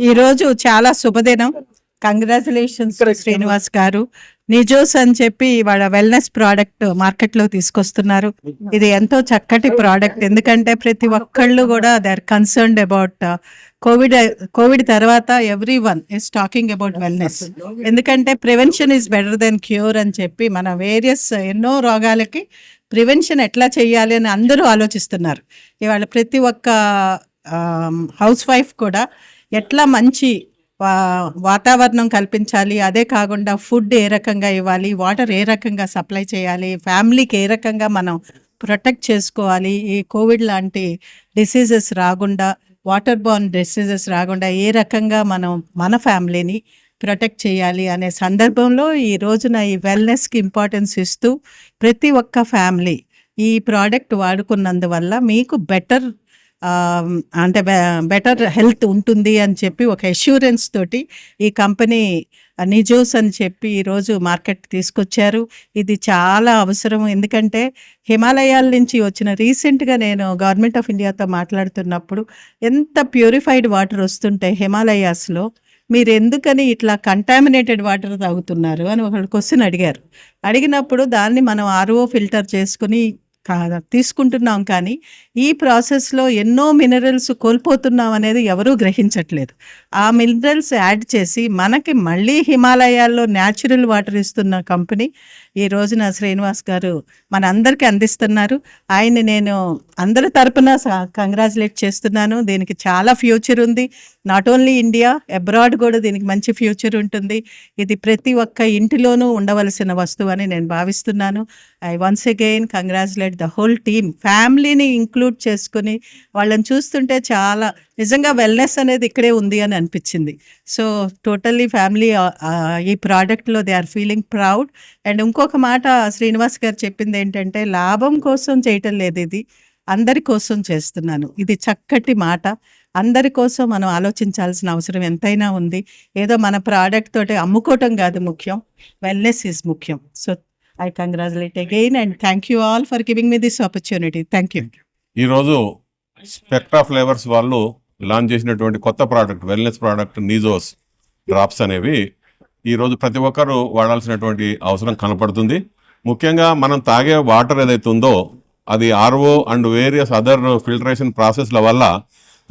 ఈ రోజు చాలా శుభదినం. కంగ్రాచులేషన్స్ శ్రీనివాస్ గారు. నిజోస్ అని చెప్పి వాళ్ళ వెల్నెస్ ప్రోడక్ట్ మార్కెట్ లో తీసుకొస్తున్నారు. ఇది ఎంతో చక్కటి ప్రోడక్ట్, ఎందుకంటే ప్రతి ఒక్కళ్ళు కూడా they are concerned about Covid తర్వాత everyone is talking about wellness. ఎందుకంటే prevention is better than cure అని చెప్పి మన వేరియస్ ఎన్నో రోగాలకి ప్రివెన్షన్ ఎట్లా చేయాలి అని అందరూ ఆలోచిస్తున్నారు. ఇవాళ ప్రతి ఒక్క హౌస్ వైఫ్ కూడా ఎట్లా మంచి వాతావరణం కల్పించాలి, అదే కాకుండా ఫుడ్ ఏ రకంగా ఇవ్వాలి, వాటర్ ఏ రకంగా సప్లై చేయాలి, ఫ్యామిలీకి ఏ రకంగా మనం ప్రొటెక్ట్ చేసుకోవాలి, ఈ కోవిడ్ లాంటి డిసీజెస్ రాకుండా, వాటర్ బోర్న్ డిసీజెస్ రాకుండా ఏ రకంగా మనం మన ఫ్యామిలీని ప్రొటెక్ట్ చేయాలి అనే సందర్భంలో ఈ రోజున ఈ వెల్నెస్కి ఇంపార్టెన్స్ ఇస్తూ ప్రతి ఒక్క ఫ్యామిలీ ఈ ప్రోడక్ట్ వాడుకున్నందువల్ల మీకు బెటర్ హెల్త్ ఉంటుంది అని చెప్పి ఒక అష్యూరెన్స్ తోటి ఈ కంపెనీ నిజోస్ అని చెప్పి ఈరోజు మార్కెట్ తీసుకొచ్చారు. ఇది చాలా అవసరం, ఎందుకంటే హిమాలయాల నుంచి వచ్చిన రీసెంట్గా నేను గవర్నమెంట్ ఆఫ్ ఇండియాతో మాట్లాడుతున్నప్పుడు ఎంత ప్యూరిఫైడ్ వాటర్ వస్తుంటాయి హిమాలయాస్లో, మీరు ఎందుకని ఇట్లా కంటామినేటెడ్ వాటర్ తాగుతున్నారు అని ఒకళ్ళు క్వశ్చన్ అడిగారు. అడిగినప్పుడు దాన్ని మనం ఆర్ఓ ఫిల్టర్ చేసుకుని తీసుకుంటున్నాం, కానీ ఈ ప్రాసెస్లో ఎన్నో మినరల్స్ కోల్పోతున్నాం అనేది ఎవరూ గ్రహించట్లేదు. ఆ మినరల్స్ యాడ్ చేసి మనకి మళ్ళీ హిమాలయాల్లో న్యాచురల్ వాటర్ ఇస్తున్న కంపెనీ ఈ రోజున శ్రీనివాస్ గారు మన అందరికీ అందిస్తున్నారు. ఆయన్ని నేను అందరి తరపున కంగ్రాచులేట్ చేస్తున్నాను. దీనికి చాలా ఫ్యూచర్ ఉంది, నాట్ ఓన్లీ ఇండియా, అబ్రాడ్ కూడా దీనికి మంచి ఫ్యూచర్ ఉంటుంది. ఇది ప్రతి ఒక్క ఇంటిలోనూ ఉండవలసిన వస్తువు అని నేను భావిస్తున్నాను. I once again congratulate the whole team. ఫ్యామిలీని ఇంక్లూడ్ చేసుకుని వాళ్ళని చూస్తుంటే చాలా నిజంగా వెల్నెస్ అనేది ఇక్కడే ఉంది అని అనిపించింది. సో టోటల్లీ ఫ్యామిలీ ఈ ప్రోడక్ట్లో they are feeling proud. And ఇంకొక మాట శ్రీనివాస్ గారు చెప్పింది ఏంటంటే, లాభం కోసం చేయటం లేదు, ఇది అందరి కోసం చేస్తున్నాను. ఇది చక్కటి మాట. అందరి కోసం మనం ఆలోచించాల్సిన అవసరం ఎంతైనా ఉంది. ఏదో మన ప్రోడక్ట్ తోటి అమ్ముకోవటం కాదు ముఖ్యం, వెల్నెస్ ఈజ్ ముఖ్యం. So I congratulate again and thank you all for giving me this opportunity. Thank you. ఈరోజు స్పెక్ట్రా ఫ్లేవర్స్ వాళ్ళు లాంచ్ చేసినటువంటి కొత్త ప్రోడక్ట్ వెల్నెస్ ప్రోడక్ట్ నిజోస్ డ్రాప్స్ అనేవి ఈరోజు ప్రతి ఒక్కరు వాడాల్సినటువంటి అవసరం కనపడుతుంది. ముఖ్యంగా మనం తాగే వాటర్ ఏదైతే ఉందో అది RO and various other filtration ప్రాసెస్ల వల్ల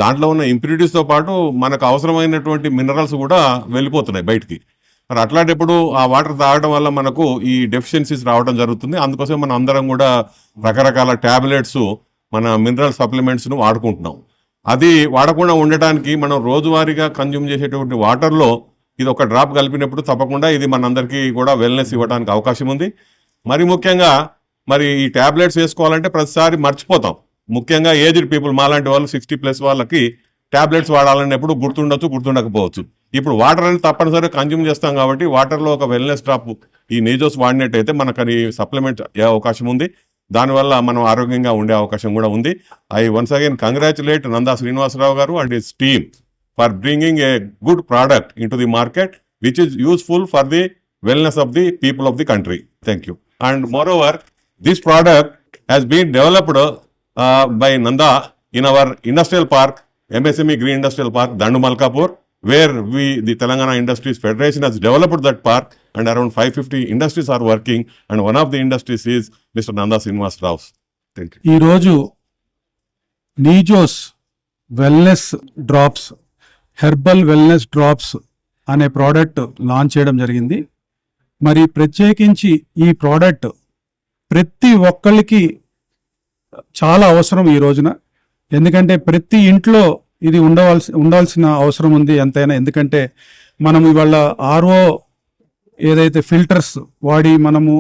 దాంట్లో ఉన్న ఇంప్యూరిటీస్తో పాటు మనకు అవసరమైనటువంటి మినరల్స్ కూడా వెళ్ళిపోతున్నాయి బయటికి. మరి అట్లాంటప్పుడు ఆ వాటర్ తాగడం వల్ల మనకు ఈ డెఫిషియన్సీస్ రావడం జరుగుతుంది. అందుకోసం మనం అందరం కూడా రకరకాల ట్యాబ్లెట్స్, మన మినరల్ సప్లిమెంట్స్ను వాడుకుంటున్నాం. అది వాడకుండా ఉండటానికి మనం రోజువారీగా కన్జ్యూమ్ చేసేటువంటి వాటర్లో ఇది ఒక డ్రాప్ కలిపినప్పుడు తప్పకుండా ఇది మనందరికీ కూడా వెల్నెస్ ఇవ్వడానికి అవకాశం ఉంది. మరి ముఖ్యంగా మరి ఈ ట్యాబ్లెట్స్ వేసుకోవాలంటే ప్రతిసారి మర్చిపోతాం. ముఖ్యంగా ఏజ్డ్ పీపుల్ మాలాంటి వాళ్ళు 60+ వాళ్ళకి ట్యాబ్లెట్స్ వాడాలన్నప్పుడు గుర్తుండకపోవచ్చు. ఇప్పుడు వాటర్ అనేది తప్పనిసరిగా కన్జ్యూమ్ చేస్తాం కాబట్టి వాటర్లో ఒక వెల్నెస్ డ్రాప్ ఈ నిజోస్ వాడినట్టయితే మనకు అది సప్లిమెంట్ అయ్యే అవకాశం ఉంది. దానివల్ల మనం ఆరోగ్యంగా ఉండే అవకాశం కూడా ఉంది. I once again congratulate Nanda Srinivasa Rao గారు and his team for bringing a good product in to the market which is useful for the wellness of the people of the country. Thank you. And moreover, this product has been developed by Nanda in our industrial park, MSME Green Industrial Park, Dandu Malkapur, where the Telangana Industries Federation has developed that park, and around 550 industries are working, and one of the industries is Mr. Nanda Srinivas Rao. Thank you. ఈ రోజు Nijos wellness drops, herbal wellness drops అనే product launch చేయడం జరిగింది. మరి ప్రత్యేకించి ఈ product ప్రతి ఒక్కరికి చాలా అవసరం ఈ రోజున. ఎందుకంటే ప్రతి ఇంట్లో ఇది ఉండాల్సిన అవసరం ఉంది ఎంతైనా. ఎందుకంటే మనం ఇవాళ ఆర్ఓ ఏదైతే ఫిల్టర్స్ వాడి మనము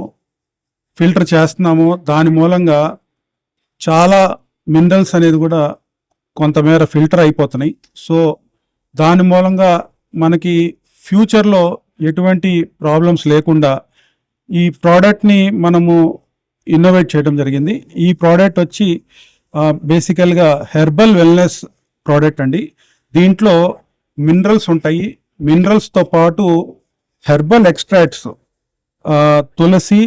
ఫిల్టర్ చేస్తున్నామో దాని మూలంగా చాలా మినరల్స్ అనేది కూడా కొంతమేర ఫిల్టర్ అయిపోతున్నాయి. సో దాని మూలంగా మనకి ఫ్యూచర్లో ఎటువంటి ప్రాబ్లమ్స్ లేకుండా ఈ ప్రోడక్ట్ని మనము ఇన్నోవేట్ చేయడం జరిగింది. ఈ ప్రోడక్ట్ వచ్చి బేసికల్గా హెర్బల్ వెల్నెస్ ప్రోడక్ట్ అండి. దీంట్లో మినరల్స్ ఉంటాయి. మినరల్స్తో పాటు హెర్బల్ ఎక్స్ట్రాక్ట్స్, తులసి,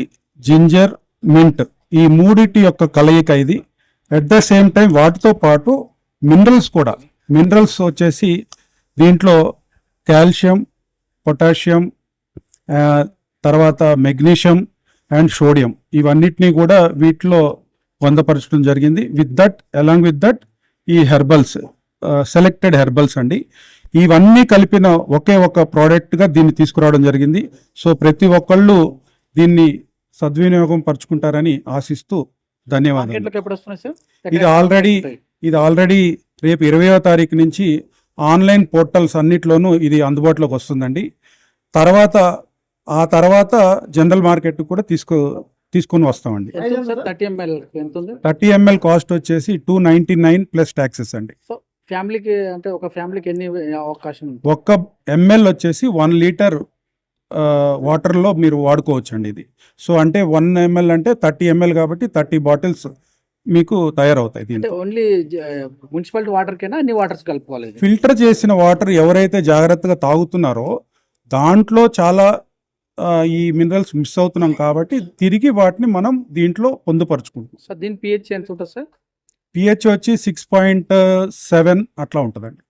జింజర్, మింట్, ఈ మూడిటి యొక్క కలయిక ఇది. అట్ ద సేమ్ టైం వాటితో పాటు మినరల్స్ కూడా, మినరల్స్ వచ్చేసి దీంట్లో కాల్షియం, పొటాషియం, తర్వాత మెగ్నీషియం అండ్ సోడియం ఇవన్నిటినీ కూడా వీటిలో పొందపరచడం జరిగింది. అలాంగ్ విత్ దట్ ఈ హెర్బల్స్, సెలెక్టెడ్ హెర్బల్స్ అండి, ఇవన్నీ కలిపిన ఒకే ఒక ప్రోడక్ట్గా దీన్ని తీసుకురావడం జరిగింది. సో ప్రతి ఒక్కళ్ళు దీన్ని సద్వినియోగం పరుచుకుంటారని ఆశిస్తూ ధన్యవాదాలు. మార్కెట్లోకి ఎప్పుడు వస్తున్నాయి సార్? ఇది ఆల్రెడీ రేపు 20వ తారీఖు నుంచి ఆన్లైన్ పోర్టల్స్ అన్నిట్లోనూ ఇది అందుబాటులోకి వస్తుందండి. ఆ తర్వాత జనరల్ మార్కెట్ కూడా తీసుకొని వస్తామండి. ఎంత ఉంది సార్? 30 ml ఎంత ఉంది? 30 ml కాస్ట్ వచ్చేసి 299 ప్లస్ ట్యాక్సెస్ అండి. సో ఫ్యామిలీకి అంటే ఒక ఫ్యామిలీకి ఎన్ని అవకాశం ఉంది? ఒక్క ఎంఎల్ వచ్చేసి 1 లీటర్ వాటర్లో మీరు వాడుకోవచ్చు అండి ఇది. సో అంటే 1 ml అంటే 30 ml కాబట్టి 30 బాటిల్స్ మీకు తయారవుతాయి. అంటే దీంట్లో ఓన్లీ మున్సిపాలిటీ వాటర్ కైనా అన్ని వాటర్స్ కలుపుకోవాలి ఇది? ఫిల్టర్ చేసిన వాటర్ ఎవరైతే జాగ్రత్తగా తాగుతున్నారో దాంట్లో చాలా ఈ మినరల్స్ మిస్ అవుతున్నాం కాబట్టి తిరిగి వాటిని మనం దీంట్లో పొందుపరుచుకుంటాం. సార్ దీని పిహెచ్ ఎంత ఉంటుంది సార్? పిహెచ్ వచ్చి 6.7 అట్లా ఉంటుందండి.